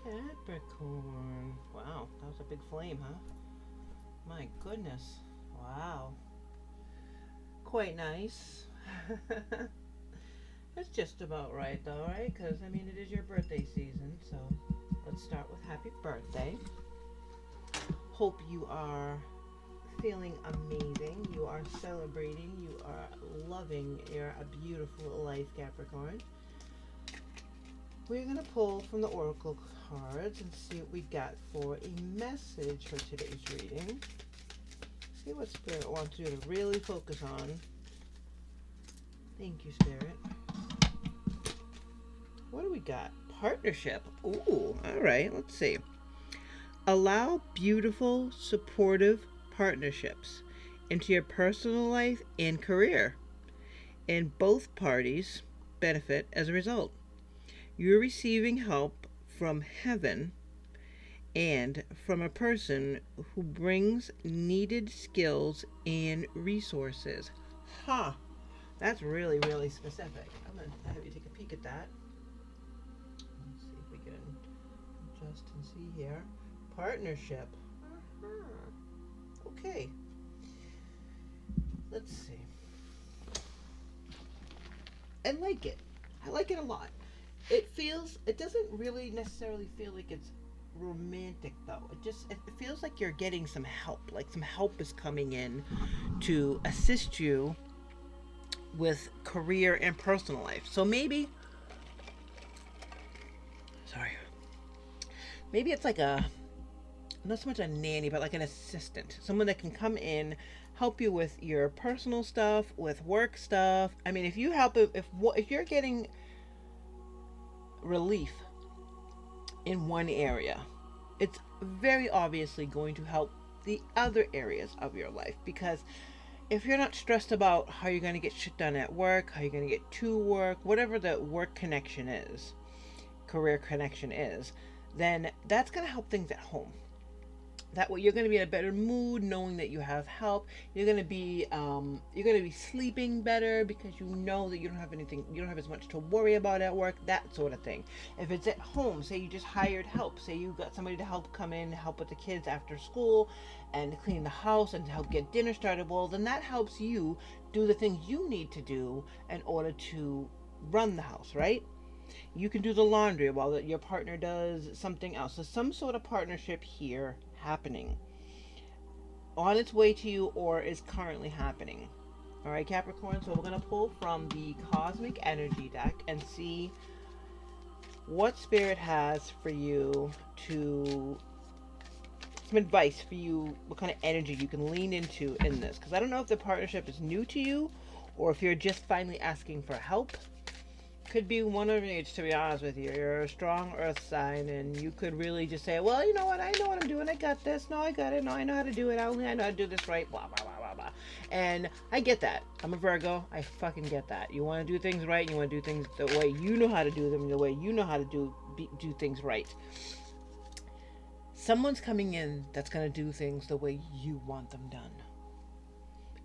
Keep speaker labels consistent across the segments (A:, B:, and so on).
A: Capricorn. Wow, that was a big flame, huh? My goodness. Wow. Quite nice. It's just about right, though, right? Because, I mean, it is your birthday season, so let's start with happy birthday. Hope you are feeling amazing. You are celebrating. You are loving your a beautiful life, Capricorn. We're going to pull from the Oracle cards and see what we got for a message for today's reading. See what Spirit wants you to really focus on. Thank you, Spirit. What do we got? Partnership. Ooh, all right. Let's see. Allow beautiful, supportive partnerships into your personal life and career, and both parties benefit as a result. You're receiving help from heaven and from a person who brings needed skills and resources. Ha! Huh. That's really, really specific. I'm going to have you take a peek at that. Let's see if we can adjust and see here. Partnership. Okay. Let's see. I like it. I like it a lot. It doesn't really necessarily feel like it's romantic though. It feels like you're getting some help. Like some help is coming in to assist you with career and personal life. So maybe it's like not so much a nanny, but like an assistant, someone that can come in, help you with your personal stuff, with work stuff. I mean, if you help, if you're getting relief in one area, it's very obviously going to help the other areas of your life, because if you're not stressed about how you're going to get shit done at work, how you're going to get to work, whatever the work connection is, career connection is, then that's going to help things at home. That way you're going to be in a better mood knowing that you have help. You're going to be sleeping better because you know that you don't have as much to worry about at work, that sort of thing. If it's at home, say you just hired help, say you got somebody to help come in, help with the kids after school and clean the house and help get dinner started, well, then that helps you do the things you need to do in order to run the house, right? You can do the laundry while your partner does something else. So some sort of partnership here happening, on its way to you, or is currently happening. All right, Capricorn. So we're going to pull from the Cosmic Energy deck and see what Spirit has for you, to some advice for you, what kind of energy you can lean into in this. Because I don't know if the partnership is new to you or if you're just finally asking for help. Could be one of each, to be honest with you. You're a strong earth sign, and you could really just say, well, you know what, I know what I'm doing, I got this, no, I got it, no, I know how to do it, I know how to do this right, blah, blah, blah, blah, blah. And I get that. I'm a Virgo, I fucking get that. You want to do things right, and you want to do things the way you know how to do them, the way you know how to do things right. Someone's coming in that's going to do things the way you want them done.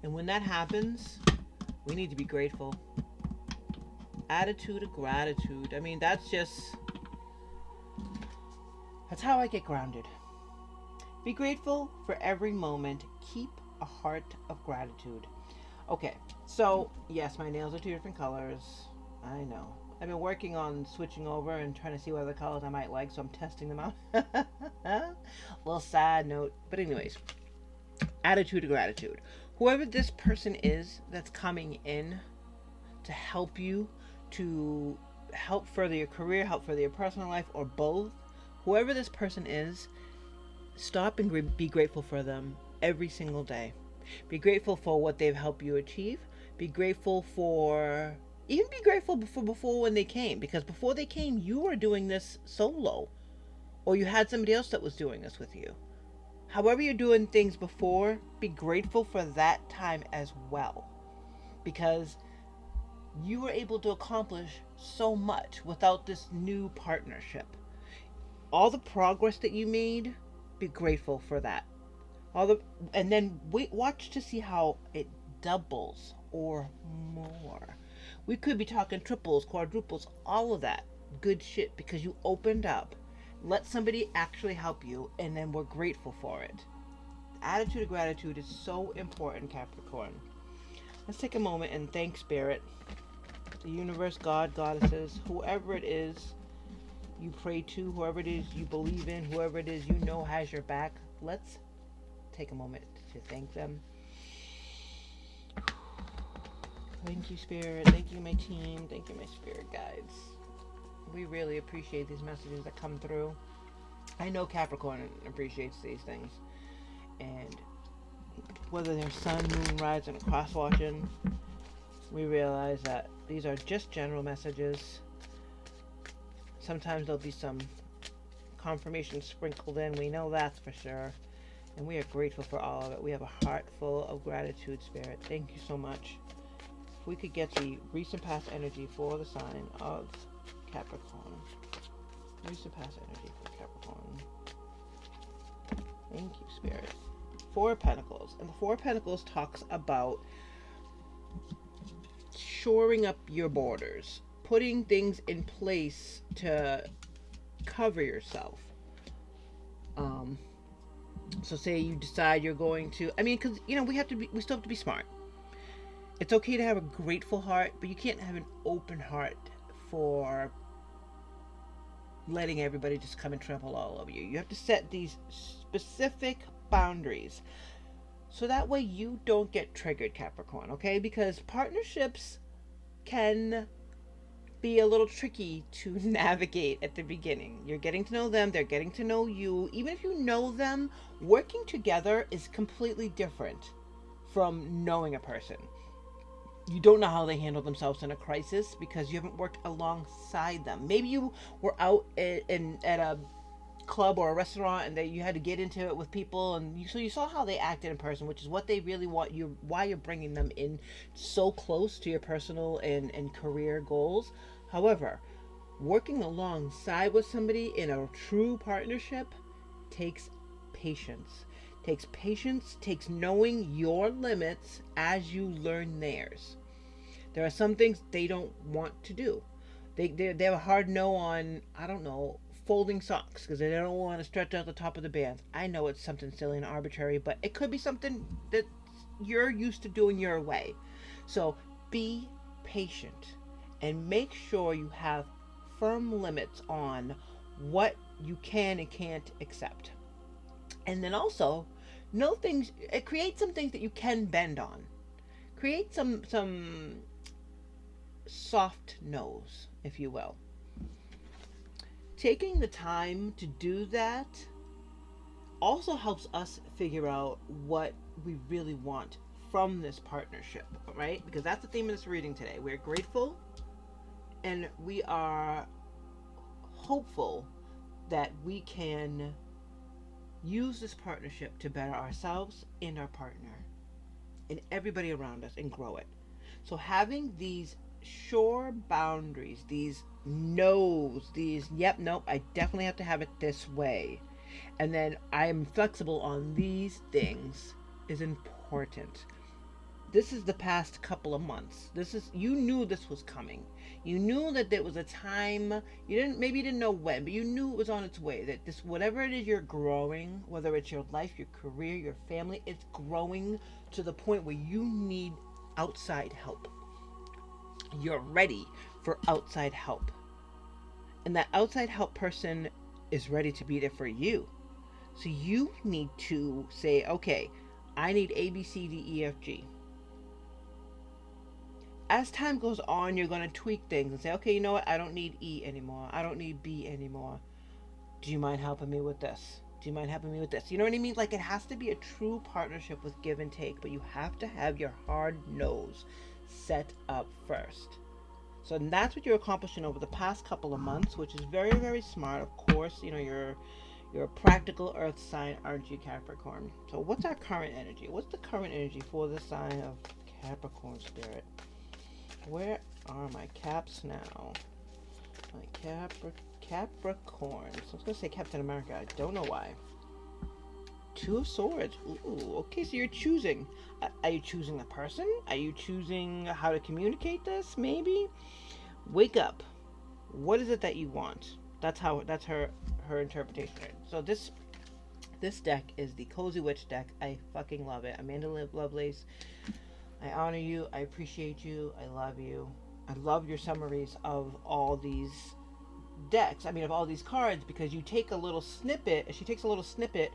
A: And when that happens, we need to be grateful. Attitude of gratitude. I mean, that's how I get grounded. Be grateful for every moment. Keep a heart of gratitude. Okay, so yes, my nails are two different colors. I know. I've been working on switching over and trying to see what other colors I might like, so I'm testing them out. Little side note. But anyways, attitude of gratitude. Whoever this person is that's coming in to help you, to help further your career, help further your personal life, or both, whoever this person is, stop and be grateful for them every single day. Be grateful for what they've helped you achieve. Be grateful before when they came, because before they came, you were doing this solo, or you had somebody else that was doing this with you. However you're doing things before, be grateful for that time as well, because you were able to accomplish so much without this new partnership. All the progress that you made, be grateful for that. And then watch to see how it doubles or more. We could be talking triples, quadruples, all of that good shit, because you opened up. Let somebody actually help you, and then we're grateful for it. Attitude of gratitude is so important, Capricorn. Let's take a moment and thank Spirit, the universe, God, goddesses, whoever it is you pray to, whoever it is you believe in, whoever it is you know has your back. Let's take a moment to thank them. Thank you, Spirit. Thank you, my team. Thank you, my spirit guides. We really appreciate these messages that come through. I know Capricorn appreciates these things. And whether they're sun, moon, rising, and cross watching, we realize that these are just general messages. Sometimes there'll be some confirmation sprinkled in. We know that's for sure. And we are grateful for all of it. We have a heart full of gratitude, Spirit. Thank you so much. If we could get the recent past energy for the sign of Capricorn. Recent past energy for Capricorn. Thank you, Spirit. Four of Pentacles. And the Four of Pentacles talks about shoring up your borders, putting things in place to cover yourself. So say you decide you're going to, because, we still have to be smart. It's okay to have a grateful heart, but you can't have an open heart for letting everybody just come and trample all over you. You have to set these specific boundaries so that way you don't get triggered, Capricorn, okay? Because partnerships can be a little tricky to navigate at the beginning. You're getting to know them, they're getting to know you. Even if you know them, working together is completely different from knowing a person. You don't know how they handle themselves in a crisis because you haven't worked alongside them. Maybe you were out at a club or a restaurant and you had to get into it with people, and so you saw how they acted in person, which is what they really want you, why you're bringing them in so close to your personal and career goals. However, working alongside with somebody in a true partnership takes patience. Takes knowing your limits as you learn theirs. There are some things they don't want to do. They have a hard no on, I don't know, folding socks because they don't want to stretch out the top of the bands. I know it's something silly and arbitrary, but it could be something that you're used to doing your way. So be patient and make sure you have firm limits on what you can and can't accept. And then also know things, create some things that you can bend on. Create some soft no's, if you will. Taking the time to do that also helps us figure out what we really want from this partnership, right? Because that's the theme of this reading today. We're grateful and we are hopeful that we can use this partnership to better ourselves and our partner and everybody around us and grow it. So having these sure boundaries, these no's, these yep, nope, I definitely have to have it this way, and then I am flexible on these things is important. This is the past couple of months. You knew this was coming. You knew that there was a time, you didn't know when, but you knew it was on its way, that this, whatever it is you're growing, whether it's your life, your career, your family, it's growing to the point where you need outside help. You're ready for outside help. And that outside help person is ready to be there for you. So you need to say, okay, I need A, B, C, D, E, F, G. As time goes on, you're going to tweak things and say, okay, you know what? I don't need E anymore. I don't need B anymore. Do you mind helping me with this? Do you mind helping me with this? You know what I mean? Like, it has to be a true partnership with give and take, but you have to have your hard nose set up first. So that's what you're accomplishing over the past couple of months, which is very, very smart. Of course, you're a practical earth sign, aren't you, Capricorn? So what's our current energy? What's the current energy for the sign of Capricorn, Spirit? Where are my caps now? My Capricorn. So I was going to say Captain America. I don't know why. Two of Swords. Ooh, okay, so you're choosing. Are you choosing the person? Are you choosing how to communicate this? Maybe? Wake up. What is it that you want? That's her her interpretation. So this deck is the Cozy Witch deck. I fucking love it. Amanda Lovelace, I honor you. I appreciate you. I love you. I love your summaries of all these decks. I mean, of all these cards, because you take a little snippet. She takes a little snippet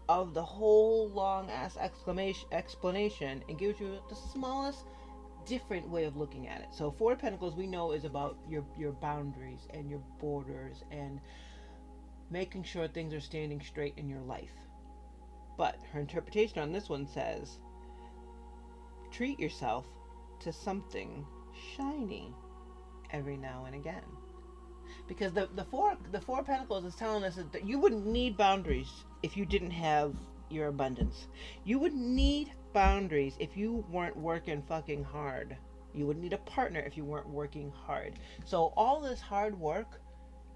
A: of the whole long ass explanation and gives you the smallest different way of looking at it. So Four of Pentacles, we know, is about your boundaries and your borders and making sure things are standing straight in your life. But her interpretation on this one says, treat yourself to something shiny every now and again. Because the four of Pentacles is telling us that you wouldn't need boundaries if you didn't have your abundance. You would need boundaries if you weren't working fucking hard. You would need a partner if you weren't working hard. So all this hard work,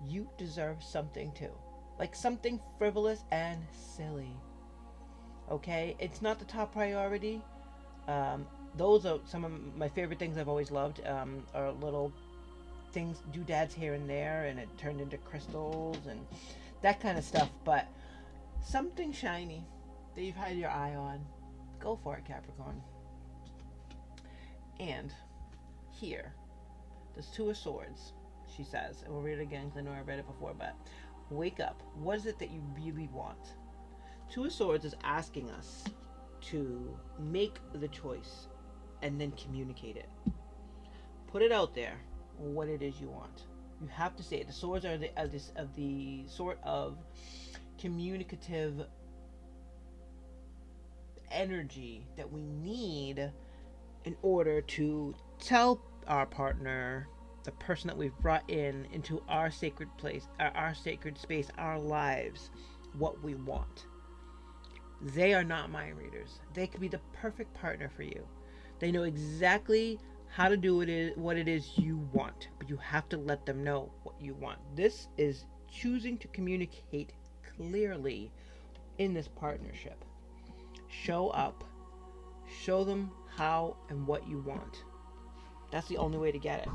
A: you deserve something too. Like something frivolous and silly. Okay? It's not the top priority. Those are some of my favorite things I've always loved, are little things, doodads here and there, and it turned into crystals and that kind of stuff. But something shiny that you've had your eye on, go for it, Capricorn. And here, there's Two of Swords, she says, and we'll read it again because I know I read it before, but wake up. What is it that you really want? Two of Swords is asking us to make the choice and then communicate it. Put it out there, what it is you want. You have to say it. The swords are the sort of communicative energy that we need in order to tell our partner, the person that we've brought into our sacred place, our sacred space, our lives, what we want. They are not mind readers. They could be the perfect partner for you. They know exactly how to do what it is you want, but you have to let them know what you want. This is choosing to communicate clearly in this partnership. Show up. Show them how and what you want. That's the only way to get it.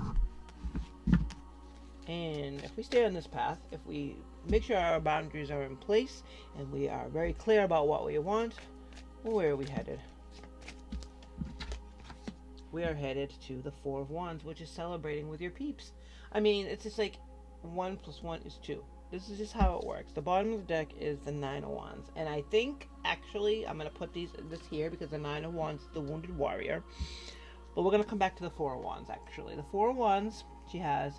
A: And if we stay on this path, if we make sure our boundaries are in place and we are very clear about what we want, well, where are we headed? We are headed to the Four of Wands, which is celebrating with your peeps. I mean, it's just like 1 + 1 is 2. This is just how it works. The bottom of the deck is the Nine of Wands. And I think, actually, I'm going to put this here because the Nine of Wands is the Wounded Warrior. But we're going to come back to the Four of Wands, actually. The Four of Wands, she has,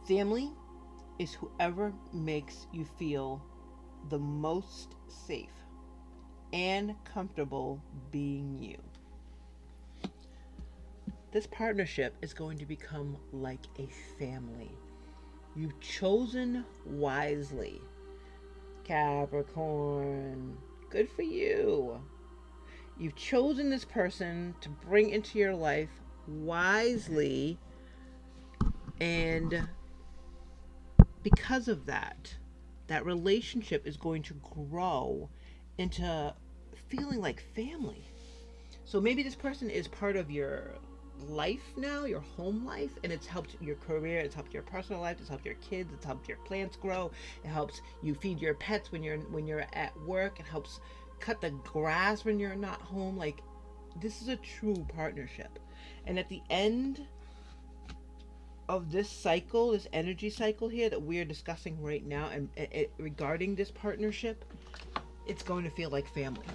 A: family is whoever makes you feel the most safe and comfortable being you. This partnership is going to become like a family. You've chosen wisely. Capricorn, good for you. You've chosen this person to bring into your life wisely, and because of that, that relationship is going to grow into feeling like family. So maybe this person is part of your life now, your home life, and it's helped your career, it's helped your personal life, it's helped your kids, it's helped your plants grow, it helps you feed your pets when you're at work, it helps cut the grass when you're not home. Like, this is a true partnership. And at the end of this cycle, this energy cycle here that we're discussing right now, and regarding this partnership, it's going to feel like family.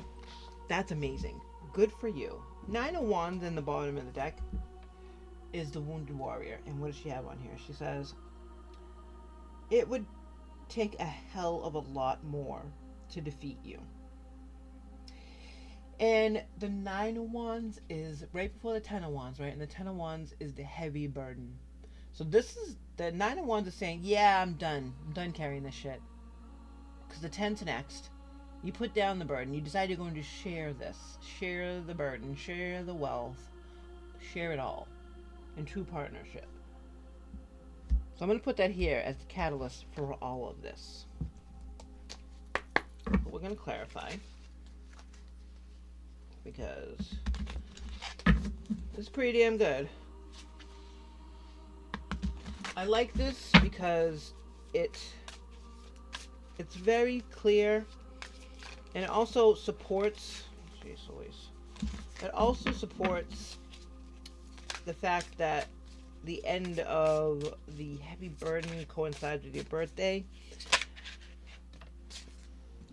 A: That's amazing. Good for you. Nine of Wands in the bottom of the deck is the Wounded Warrior. And what does she have on here? She says, it would take a hell of a lot more to defeat you. And the Nine of Wands is right before the Ten of Wands, right? And the Ten of Wands is the heavy burden. So this is, the Nine of Wands is saying, yeah, I'm done. I'm done carrying this shit. Because the 10's next. You put down the burden. You decide you're going to share this. Share the burden. Share the wealth. Share it all. In true partnership. So I'm going to put that here as the catalyst for all of this. But we're going to clarify. Because this is pretty damn good. I like this because it it's very clear, and it also supports. Jeez Louise. It also supports the fact that the end of the heavy burden coincides with your birthday.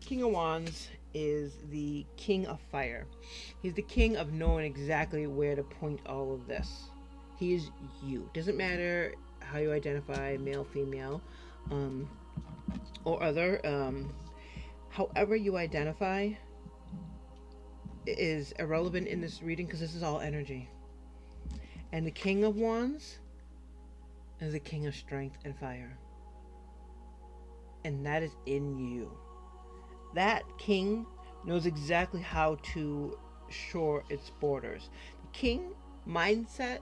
A: King of Wands is the king of fire. He's the king of knowing exactly where to point all of this. He is you. Doesn't matter how you identify, male, female, or other. However you identify is irrelevant in this reading because this is all energy. And the King of Wands is the king of strength and fire. And that is in you. That king knows exactly how to shore its borders. The king mindset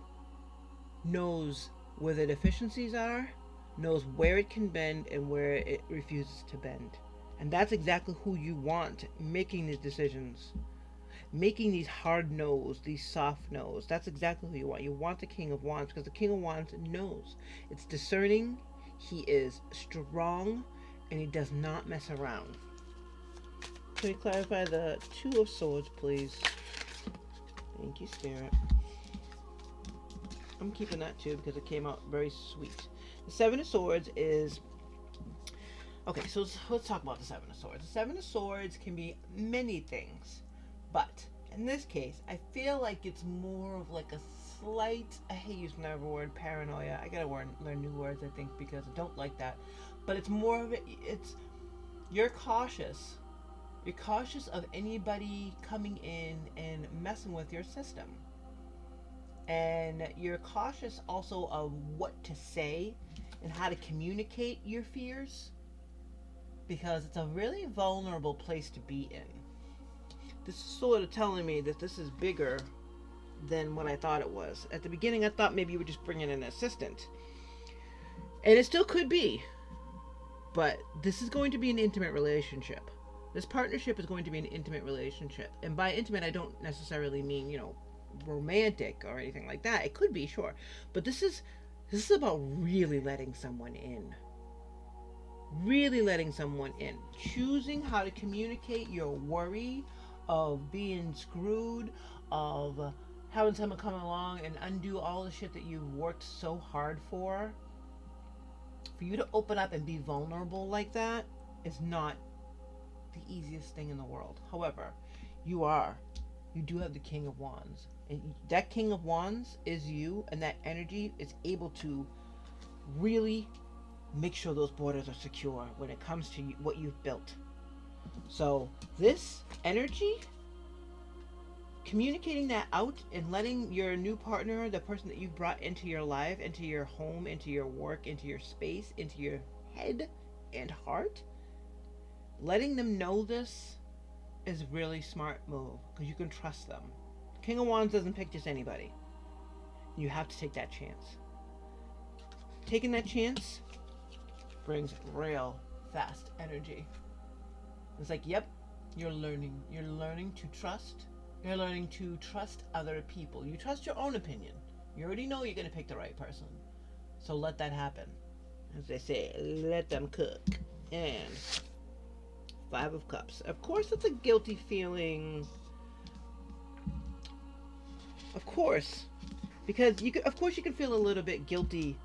A: knows where the deficiencies are, knows where it can bend and where it refuses to bend. And that's exactly who you want making these decisions. Making these hard no's, these soft no's. That's exactly who you want. You want the King of Wands because the King of Wands knows. It's discerning, he is strong, and he does not mess around. Can you clarify the Two of Swords, please? Thank you, Spirit. I'm keeping that too because it came out very sweet. The Seven of Swords is... Okay, so let's talk about the Seven of Swords. The Seven of Swords can be many things, but in this case, I feel like it's more of like a slight... I hate using that word, paranoia. I gotta learn new words, I think, because I don't like that. But it's more of it... You're cautious. You're cautious of anybody coming in and messing with your system. And you're cautious also of what to say and how to communicate your fears, because it's a really vulnerable place to be in. This is sort of telling me that this is bigger than what I thought it was. At the beginning, I thought maybe you were just bringing in an assistant. And it still could be. But this is going to be an intimate relationship. This partnership is going to be an intimate relationship. And by intimate, I don't necessarily mean, romantic or anything like that. It could be, sure. But this is about really letting someone in. Really letting someone in. Choosing how to communicate your worry of being screwed, of having someone come along and undo all the shit that you've worked so hard for. For you to open up and be vulnerable like that is not the easiest thing in the world. However, you do have the King of Wands. And that King of Wands is you, and that energy is able to really make sure those borders are secure when it comes to what you've built. So this energy, communicating that out and letting your new partner, the person that you've brought into your life, into your home, into your work, into your space, into your head and heart, letting them know this is a really smart move because you can trust them. King of Wands doesn't pick just anybody. You have to take that chance. Taking that chance brings real fast energy. It's like, yep, you're learning to trust. You're learning to trust other people. You trust your own opinion. You already know you're going to pick the right person. So let that happen. As they say, let them cook. And Five of Cups. Of course, it's a guilty feeling. Of course. Because you can feel a little bit guilty.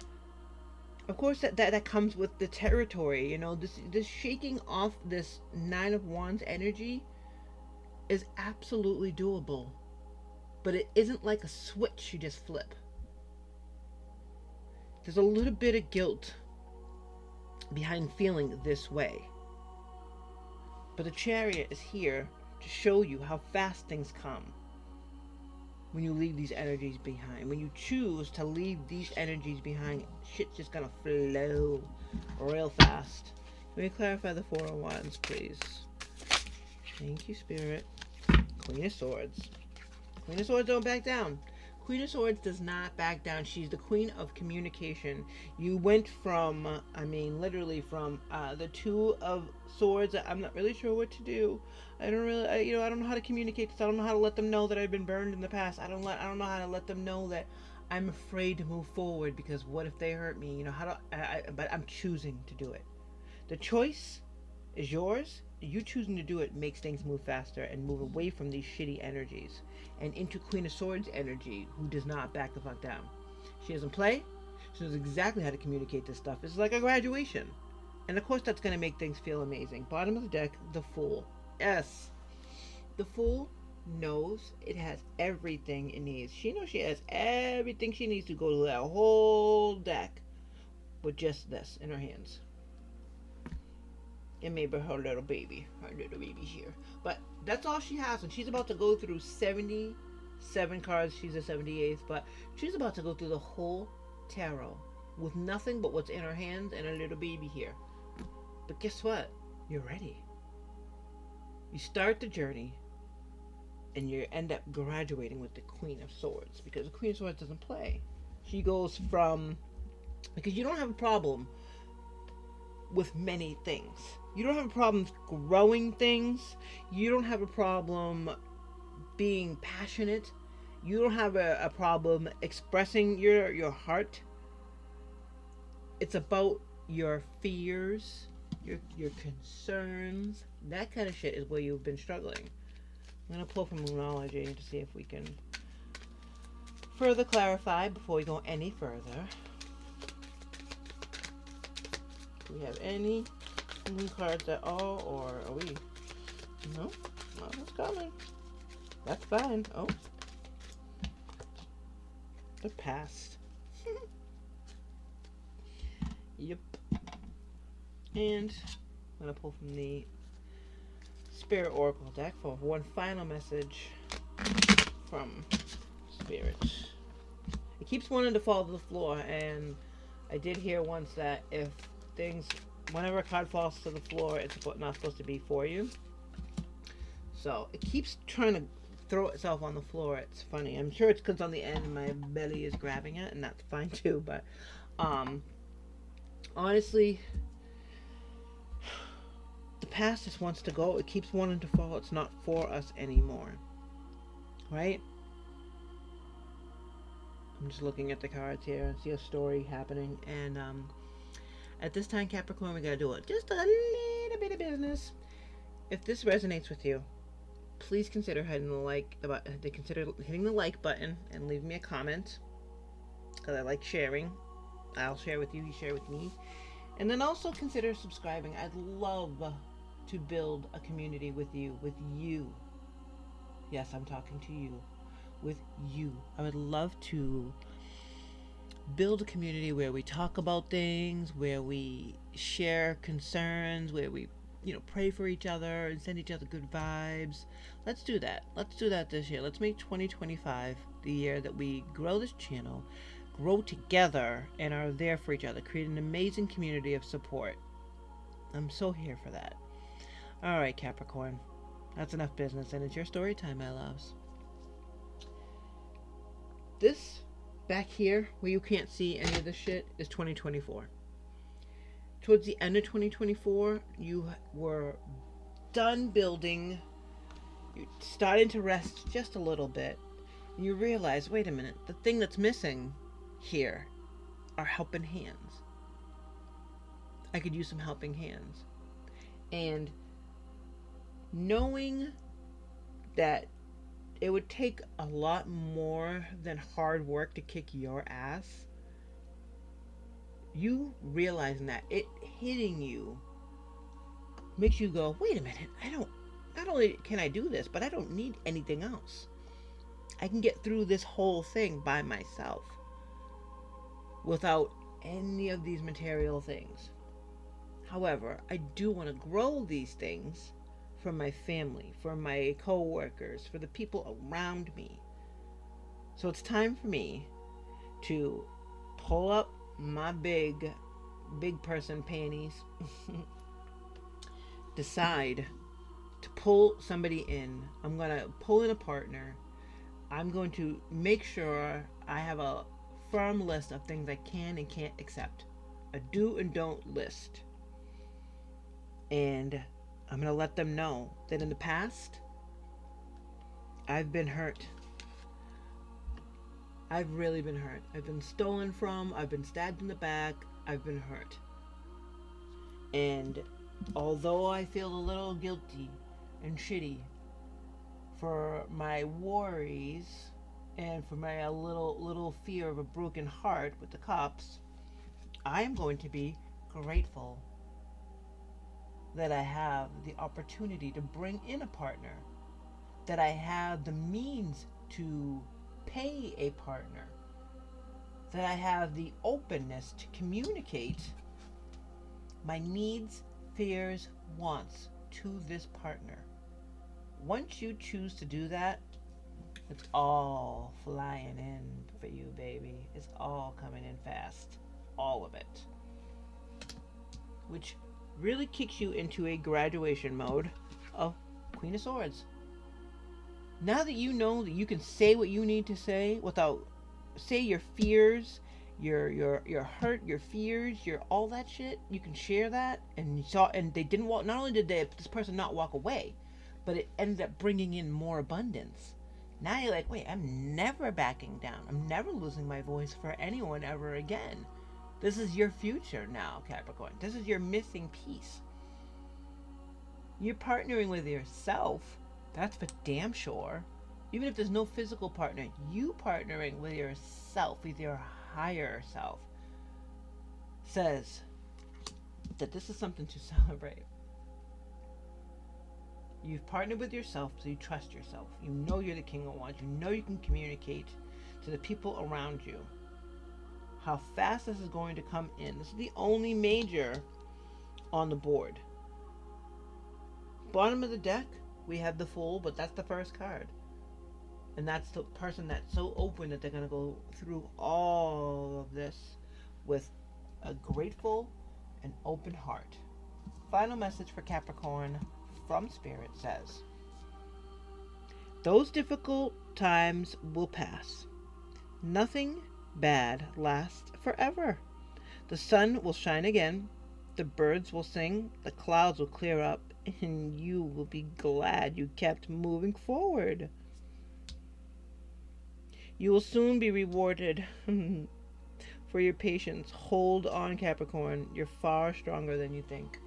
A: Of course, that comes with the territory. This shaking off this Nine of Wands energy is absolutely doable. But it isn't like a switch you just flip. There's a little bit of guilt behind feeling this way. But the Chariot is here to show you how fast things come when you leave these energies behind. When you choose to leave these energies behind, shit's just gonna flow real fast. Let me clarify the Four of Wands, please. Thank you, Spirit. Queen of Swords. Queen of Swords don't back down. Queen of Swords does not back down. She's the queen of communication. You went from, literally from the Two of Swords. I'm not really sure what to do. I don't know how to communicate this. I don't know how to let them know that I've been burned in the past. I don't know how to let them know that I'm afraid to move forward because what if they hurt me? You know, how do but I'm choosing to do it. The choice is yours. You choosing to do it makes things move faster and move away from these shitty energies and into Queen of Swords energy, who does not back the fuck down. She doesn't play. She knows exactly how to communicate this stuff. It's like a graduation. And of course, that's going to make things feel amazing. Bottom of the deck, the Fool. Yes. The Fool knows it has everything it needs. She knows she has everything she needs to go to that whole deck with just this in her hands. And maybe her little baby here. But that's all she has. And she's about to go through 77 cards. She's a 78th. But she's about to go through the whole tarot with nothing but what's in her hands and a little baby here. But guess what? You're ready. You start the journey and you end up graduating with the Queen of Swords, because the Queen of Swords doesn't play. She goes from, because you don't have a problem with many things. You don't have a problem growing things. You don't have a problem being passionate. You don't have a problem expressing your heart. It's about your fears, your concerns. That kind of shit is where you've been struggling. I'm going to pull from Moonology to see if we can further clarify before we go any further. Do we have any moon cards at all, or are we? No, it's coming. That's fine. Oh, the past. Yep. And I'm going to pull from the Spirit Oracle deck for one final message from Spirit. It keeps wanting to fall to the floor, and I did hear once that if things, whenever a card falls to the floor, it's not supposed to be for you. So it keeps trying to throw itself on the floor. It's funny. I'm sure it's because on the end my belly is grabbing it, and that's fine too. But honestly, the past just wants to go. It keeps wanting to fall. It's not for us anymore. Right? I'm just looking at the cards here and see a story happening. And at this time, Capricorn, we gotta do it. Just a little bit of business. If this resonates with you, please consider hitting the like button and leave me a comment, because I like sharing. I'll share with you, you share with me. And then also consider subscribing. I'd love to build a community with you. Yes, I'm talking to you. With you. I would love to build a community where we talk about things, where we share concerns, where we, pray for each other and send each other good vibes. Let's do that. Let's do that this year. Let's make 2025 the year that we grow this channel, grow together, and are there for each other. Create an amazing community of support. I'm so here for that. All right, Capricorn. That's enough business, and it's your story time, my loves. This back here, where you can't see any of this shit, is 2024. Towards the end of 2024, you were done building. You started to rest just a little bit. And you realize, wait a minute, the thing that's missing here are helping hands. I could use some helping hands. And knowing that it would take a lot more than hard work to kick your ass, you realizing that, it hitting you, makes you go, wait a minute, not only can I do this, but I don't need anything else. I can get through this whole thing by myself without any of these material things. However, I do want to grow these things for my family, for my co-workers, for the people around me. So it's time for me to pull up my big person panties, decide to pull somebody in. I'm going to pull in a partner. I'm going to make sure I have a firm list of things I can and can't accept. A do and don't list. And I'm going to let them know that in the past, I've been hurt. I've really been hurt. I've been stolen from, I've been stabbed in the back, I've been hurt. And although I feel a little guilty and shitty for my worries and for my little fear of a broken heart with the cops, I am going to be grateful that I have the opportunity to bring in a partner, that I have the means to pay a partner, that I have the openness to communicate my needs, fears, wants to this partner. Once you choose to do that, it's all flying in for you, baby. It's all coming in fast. All of it. Which really kicks you into a graduation mode of Queen of Swords. Now that you know that you can say what you need to say without say your fears, your hurt, your fears, your all that shit, you can share that, and they didn't walk. Not only did this person not walk away, but it ended up bringing in more abundance. Now you're like, wait, I'm never backing down. I'm never losing my voice for anyone ever again. This is your future now, Capricorn. This is your missing piece. You're partnering with yourself. That's for damn sure. Even if there's no physical partner, you partnering with yourself, with your higher self, says that this is something to celebrate. You've partnered with yourself, so you trust yourself. You know you're the king of wands. You know you can communicate to the people around you how fast this is going to come in. This is the only major on the board. Bottom of the deck, we have the Fool, but that's the first card. And that's the person that's so open that they're going to go through all of this with a grateful and open heart. Final message for Capricorn from Spirit says, those difficult times will pass. Nothing bad lasts forever. The sun will shine again, the birds will sing, the clouds will clear up, and you will be glad you kept moving forward. You will soon be rewarded for your patience. Hold on, Capricorn. You're far stronger than you think.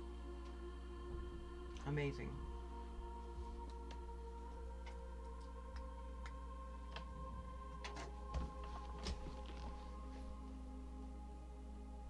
A: Amazing.